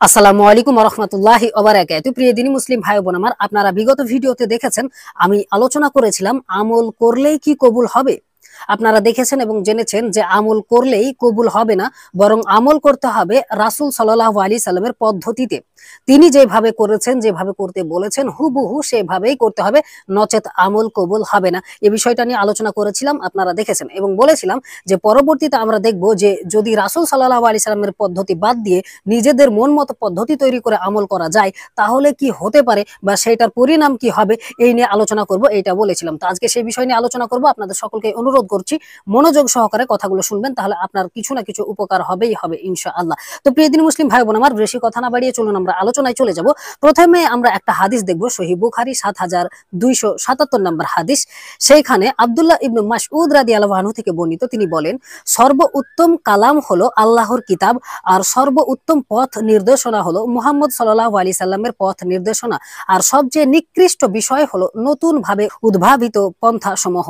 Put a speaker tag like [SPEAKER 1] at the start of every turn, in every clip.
[SPEAKER 1] আসসালামু আলাইকুম ওয়া রাহমাতুল্লাহি ওয়া বারাকাতুহু। প্রিয় দিনী মুসলিম ভাই বোন আমার, আপনারা বিগত ভিডিওতে দেখেছেন আমি আলোচনা করেছিলাম আমল করলেই কি কবুল হবে। আপনারা দেখেছেন এবং জেনেছেন যে আমল করলেই কবুল হবে না, বরং আমল করতে হবে রাসূল সাল্লাল্লাহু আলাইহি সাল্লামের পদ্ধতিতে। তিনি যেভাবে করেছেন, যেভাবে করতে বলেছেন হুবহু সেভাবেই করতে হবে, নচেত আমল কবুল হবে না। এই বিষয়টা নিয়ে আলোচনা করেছিলাম, আপনারা দেখেছেন এবং বলেছিলাম যে পরবর্তীতে আমরা দেখব যে যদি রাসূল সাল্লাল্লাহু আলাইহি সাল্লামের পদ্ধতি বাদ দিয়ে নিজেদের মন মতো পদ্ধতি তৈরি করে আমল করা যায় তাহলে কি হতে পারে বা সেটার পরিণাম কি হবে, এই নিয়ে আলোচনা করব, এইটা বলেছিলাম। তো আজকে সেই বিষয় নিয়ে আলোচনা করব। আপনাদের সকলকে অনুরোধ করছি মনোযোগ সহকারে কথাগুলো শুনবেন, তাহলে আপনার কিছু না কিছু উপকার হবেই হবে ইনশাআল্লাহ। তো প্রিয় দিনী মুসলিম ভাই বোন আমার, বেশি কথা না বাড়িয়ে চলুন আমরা আলোচনায় চলে যাব। প্রথমে আমরা একটা হাদিস দেখব, সহিহ বুখারী ৭২৭৭ নম্বর হাদিস। সেইখানে আব্দুল্লাহ ইবনে মাসউদ রাদিয়াল্লাহু আনহু থেকে বর্ণিত, তিনি বলেন, সর্বোত্তম কালাম হলো আল্লাহর কিতাব, আর সর্বোত্তম পথ নির্দেশনা হলো মুহাম্মদ সাল্লাল্লাহু আলাইহি সাল্লামের পথ নির্দেশনা, আর সবচেয়ে নিকৃষ্ট বিষয় হলো নতুন ভাবে উদ্ভাবিত পন্থা সমূহ।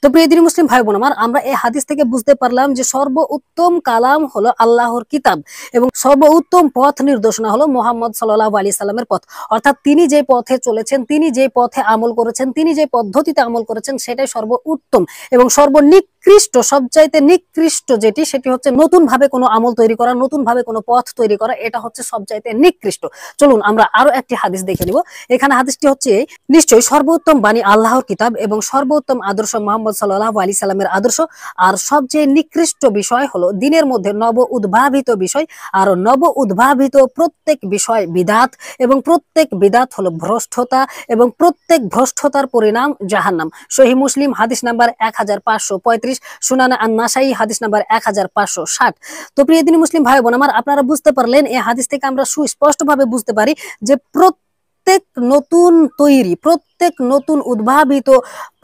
[SPEAKER 1] তো প্রিয় দিনী মুসলিম ভাই বোন আমার, আমরা এই হাদিস থেকে বুঝতে পারলাম যে সর্বোত্তম কালাম হলো আল্লাহর কিতাব এবং সর্বোত্তম পথ নির্দেশনা হলো মুহাম্মদ সাল্লাল্লাহু আলাইহি সাল্লামের পথ। অর্থাৎ তিনি যে পথে চলেছেন, তিনি যে পথে আমল করেছেন, তিনি যে পদ্ধতিতে আমল করেছেন সেটাই সর্বোত্তম এবং সর্বনিকৃষ্ট, সবচাইতে নিকৃষ্ট যেটি, সেটি হচ্ছে নতুন ভাবে কোনো আমল তৈরি করা, নতুন ভাবে কোনো পথ তৈরি করা, এটা হচ্ছে সবচাইতে নিকৃষ্ট। চলুন আমরা আরো একটি হাদিস দেখে নিব। এখানে হাদিসটি হচ্ছে, নিশ্চয়ই সর্বোত্তম বাণী আল্লাহর কিতাব এবং সর্বোত্তম আদর্শ মুহাম্মদ সাল্লাল্লাহু আলাইহি সাল্লামের আদর্শ, আর সবচেয়ে নিকৃষ্ট বিষয় হলো দিনের মধ্যে নব উদ্ভাবিত বিষয়, আর নব উদ্ভাবিত প্রত্যেক বিষয় বিদাত, এবং প্রত্যেক বিদাত হলো ভ্রষ্টতা, এবং প্রত্যেক ভ্রষ্টতার পরিণাম জাহান্নাম। সহিহ মুসলিম হাদিস নাম্বার 1535, সুনানে আন-নাসাই হাদিস নাম্বার 1560। তো প্রিয় দিনী মুসলিম ভাই বোন আমার, আপনারা বুঝতে পারলেন এই হাদিস থেকে আমরা সুস্পষ্টভাবে বুঝতে পারি যে প্রত্যেক নতুন তৈরি, প্রত্যেক নতুন উদ্ভাবিত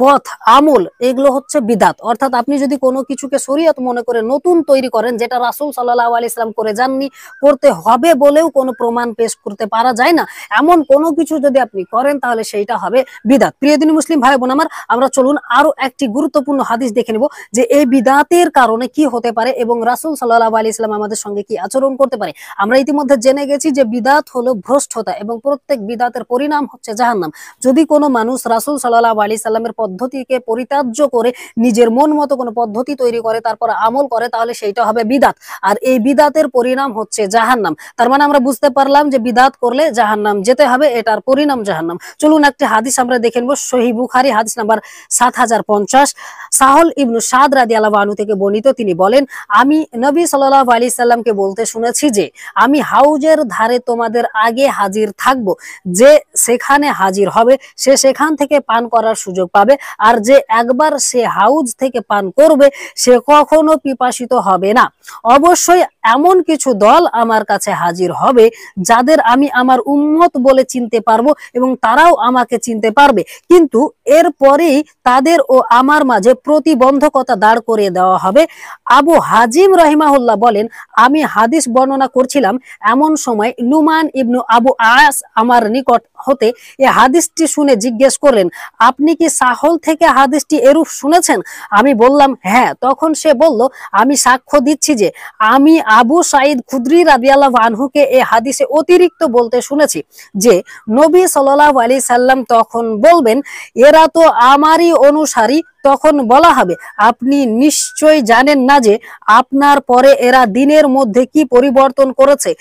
[SPEAKER 1] পথ আমল, এগুলো হচ্ছে বিদাত। অর্থাৎ আপনি যদি কোনো কিছুকে শরীয়ত মনে করে নতুন তৈরি করেন, যেটা রাসূল সাল্লাল্লাহু আলাইহি সাল্লাম করে যাননি, করতে হবে বলেও কোনো প্রমাণ পেশ করতে পারা যায় না, এমন কোনো কিছু যদি আপনি করেন তাহলে সেইটা হবে বিদাত। প্রিয় দিনী মুসলিম ভাই বোন আমার, আমরা চলুন আরো একটি গুরুত্বপূর্ণ হাদিস দেখে নেব যে এই বিদাতের কারণে কি হতে পারে এবং রাসূল সাল্লাল্লাহু আলাইহি সাল্লাম আমাদের সঙ্গে কি আচরণ করতে পারে। আমরা ইতিমধ্যে জেনে গেছি যে বিদাত হলো ভ্রষ্টতা এবং প্রত্যেক বিদাতের পরিণাম হচ্ছে জাহান্নাম। যদি কোনো মানুষ রাসূল সাল্লাল্লাহু আলাইহি সাল্লামের পদ্ধতিকে পরিত্যাজ্য করে নিজের মন মতো কোনো পদ্ধতি তৈরি করে তারপর আমল করে, তাহলে সেইটা হবে বিদাত, আর এই বিদাতের পরিণাম হচ্ছে জাহান্নাম। তার মানে আমরা বুঝতে পারলাম যে বিদাত করলে জাহান্নাম যেতে হবে, এটার পরিণাম জাহান্নাম। চলুন একটি হাদিস আমরা দেখে নেব। সহিহ বুখারী হাদিস নাম্বার 7050, সাহল ইবনু সাদ রাদিয়াল্লাহু আনহু থেকে বর্ণিত, তিনি বলেন, আমি নবী সাল্লাল্লাহু আলাইহি সাল্লামকে বলতে শুনেছি যে আমি হাউজের ধারে তোমাদের আগে হাজির থাকব, যে সেখানে হাজির হবে সে সেখান থেকে পান করার সুযোগ পাবে, আর যে একবার সে হাউজ থেকে পান করবে সে কখনো পিপাসিত হবে না। অবশ্যই এমন কিছু দল আমার কাছে হাজির হবে যাদের আমি আমার উম্মত বলে চিনতে পারবো এবং তারাও আমাকে চিনতে পারবে, কিন্তু এরপরেই তাদের ও আমার মাঝে প্রতিবন্ধকতা দাঁড় করিয়ে দেওয়া হবে। আবু হাজিম রাহিমাহুল্লাহ বলেন, আমি হাদিস বর্ণনা করছিলাম, এমন সময় নুমান ইবনু আবু আস আমার নিকট হতে এই হাদিসটি শুনে জিজ্ঞেস করলেন, আপনি কি সাহল থেকে হাদিসটি এরূপ শুনেছেন? আমি বললাম, হ্যাঁ। তখন সে বলল, আমি সাক্ষ্য দিচ্ছি যে আমি আবু সাঈদ খুদরি রাদিয়াল্লাহু আনহুকে এই হাদিসে অতিরিক্ত বলতে শুনেছি যে নবী সাল্লাল্লাহু আলাইহি সাল্লাম তখন বলবেন, এরা তো আমারই অনুসারী। তখন বলা হবে, আপনি নিশ্চয় জানেন না যে আপনার পরে এরা দিনের মধ্যে কি পরিবর্তন করেছে।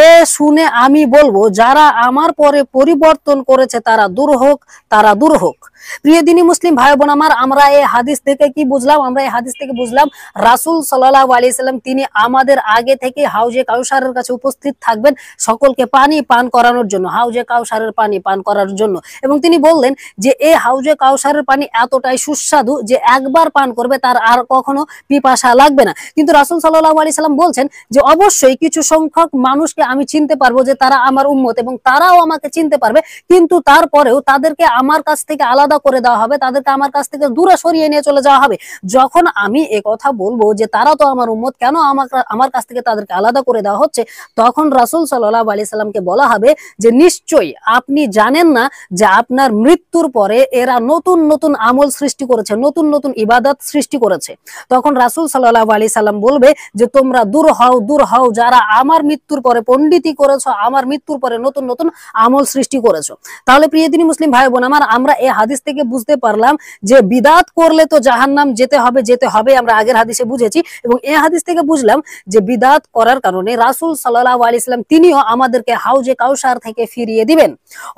[SPEAKER 1] এ শুনে আমি বলবো, যারা আমার পরে পরিবর্তন করেছে তারা দূর হোক, তারা দূর হোক। প্রিয় দিনী মুসলিম ভাই বোন আমার, আমরা এই হাদিস থেকে কি বুঝলাম? আমরা এই হাদিস থেকে বুঝলাম রাসূল সাল্লাল্লাহু আলাইহি সাল্লাম তিনি আমাদের আগে থেকে হাউজে কাউসারের কাছে উপস্থিত থাকবেন সকলকে পানি পান করানোর জন্য, হাউজে কাউসারের পানি পান করার জন্য, এবং তিনি বললেন যে এই হাউজে কাউসারের পানি এতটাই সুস্বাদু যে একবার পান করবে তার আর কখনো পিপাসা লাগবে না। কিন্তু রাসূল সাল্লাল্লাহু আলাইহি সাল্লাম বলছেন যে অবশ্যই কিছু সংখ্যক মানুষকে আমি চিনতে পারবো যে তারা আমার উম্মত এবং তারাও আমাকে চিনতে পারবে, কিন্তু তারপরেও তাদেরকে আমার কাছ থেকে আলাদা করে দেওয়া হবে, তাদেরকে আমার কাছ থেকে দূরে সরিয়ে নিয়ে চলে যাওয়া হবে। যখন আমি এ কথা বলবো যে তারা তো আমার উম্মত, কেন আমার কাছ থেকে তাদেরকে আলাদা করে দেওয়া হচ্ছে, তখন রাসূল সাল্লাল্লাহু আলাইহি সাল্লামকে বলা হবে যে নিশ্চয়ই আপনি জানেন না যে আপনার মৃত্যুর পরে এরা নতুন নতুন আমল সৃষ্টি করেছে, নতুন নতুন ইবাদত সৃষ্টি করেছে, তখন রাসূল সাল্লাল্লাহু আলাইহি সাল্লাম বলবে যে তোমরা দূর হও যারা আমার মৃত্যুর পরে পণ্ডিতি করেছো, আমার মৃত্যুর পরে নতুন নতুন আমল সৃষ্টি করেছো। তাহলে প্রিয় দিনী মুসলিম ভাই বোন আমার, আমরা এই হাদিস থেকে বুঝতে পারলাম যে বিদাত করলে তো জাহান্নাম যেতে হবে, আমরা আগের হাদিসে বুঝেছি। এবং এই হাদিস থেকে বুঝলাম যে বিদাত করার কারণে রাসূল সাল্লাল্লাহু আলাইহি সাল্লাম তিনিও আমাদেরকে হাউজে কাউসার থেকে ফিরিয়ে দিবেন।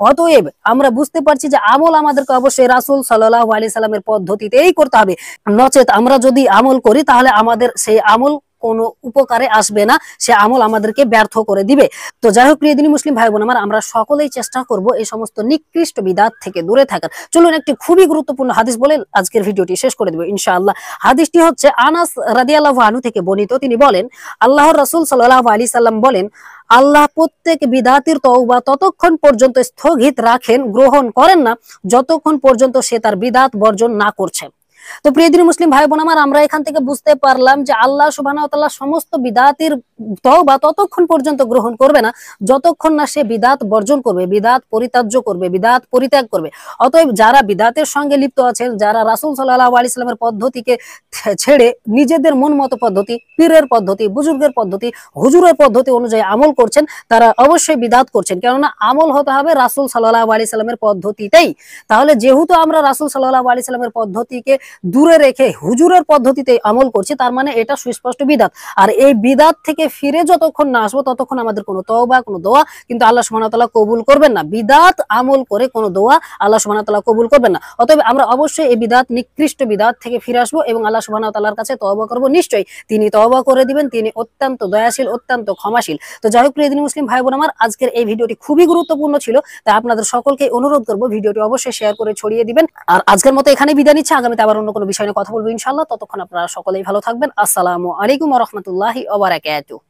[SPEAKER 1] অতএব আমরা বুঝতে পারছি যে আমল আমাদেরকে অবশ্যই রাসূল সাল্লাল্লাহু আলাইহি সাল্লামের পদ্ধতিতেই করতে হবে, নচেত আমরা যদি আমল করি তাহলে আমাদের সেই আমল কোনো উপকারে আসবে না, সে আমল আমাদেরকে ব্যর্থ করে দিবে। তো যাই হোক প্রিয় দিনী মুসলিম ভাই বোন আমার, আমরা সকলেই চেষ্টা করব এই সমস্ত নিকৃষ্ট বিদাত থেকে দূরে থাকার। চলুন একটি খুবই গুরুত্বপূর্ণ হাদিস বলে আজকের ভিডিওটি শেষ করে দেব ইনশাআল্লাহ। হাদিসটি হচ্ছে আনাস রাদিয়াল্লাহু আনহু থেকে বর্ণিত। তিনি বলেন, আল্লাহর রাসূল সাল্লাল্লাহু আলাইহি সাল্লাম বলেন, আল্লাহ প্রত্যেক বিদাতির তওবা ততক্ষণ পর্যন্ত স্থগিত রাখেন, গ্রহণ করেন না যতক্ষণ পর্যন্ত সে তার বিদাত বর্জন না করছে। তো প্রিয় দিনী মুসলিম ভাই বোন আমার, আমরা এখান থেকে বুঝতে পারলাম যে আল্লাহ সুবহানাহু ওয়া তাআলা সমস্ত বিদাতির তওবা ততক্ষণ পর্যন্ত গ্রহণ করবে না যতক্ষণ না সে বিদাত বর্জন করবে, বিদাত পরিত্যাজ্য করবে, বিদাত পরিত্যাগ করবে। অতএব যারা বিদাতের সঙ্গে লিপ্ত আছেন, যারা রাসূল সাল্লাল্লাহু আলাইহি সাল্লামের পদ্ধতিকে ছেড়ে নিজেদের মন মতো পদ্ধতি, পীরের পদ্ধতি, বুজুর্গের পদ্ধতি, হুজুরের পদ্ধতি অনুযায়ী আমল করছেন, তারা অবশ্যই বিদাত করছেন। কেননা আমল হতে হবে রাসূল সাল্লাল্লাহু আলাইহি সাল্লামের পদ্ধতিতেই। তাহলে যেহেতু আমরা রাসূল সাল্লাল্লাহু আলাইহি সাল্লামের পদ্ধতিকে দূরে রেখে হুজুরের পদ্ধতিতে আমল করছি, তার মানে এটা সুস্পষ্ট বিদাত। আর এই বিদাত থেকে ফিরে যতক্ষণ না আসবো ততক্ষণ আমাদের কোনো তওবা, কোনো দোয়া কিন্তু আল্লাহ সুবহানাহু ওয়া তাআলা কবুল করবেন না। বিদাত আমল করে কোনো দোয়া আল্লাহ সুবহানাহু ওয়া তাআলা কবুল করবেন না। অতএব আমরা অবশ্যই এই বিদাত, নিকৃষ্ট বিদাত থেকে ফিরে আসবো এবং আল্লাহ সুবহানাহু ওয়া তাআলার কাছে তওবা করব। নিশ্চয়ই তিনি তওবা করে দিবেন, তিনি অত্যন্ত দয়াশীল, অত্যন্ত ক্ষমাশীল। তো যাই হোক প্রিয় দিনী মুসলিম ভাই বোন আমার, আজকের এই ভিডিওটি খুবই গুরুত্বপূর্ণ ছিল, তাই আপনাদের সকলকে অনুরোধ করব ভিডিওটি অবশ্যই শেয়ার করে ছড়িয়ে দিবেন। আর আজকের মতো এখানেই বিদায় নিচ্ছি, আগামীতে আবার অন্য কোনো বিষয় নিয়ে কথা বলবো ইনশাআল্লাহ। ততক্ষণ আপনারা সকলেই ভালো থাকবেন। আসসালামু আলাইকুম ওয়া রাহমাতুল্লাহি ওয়া বারাকাতুহু।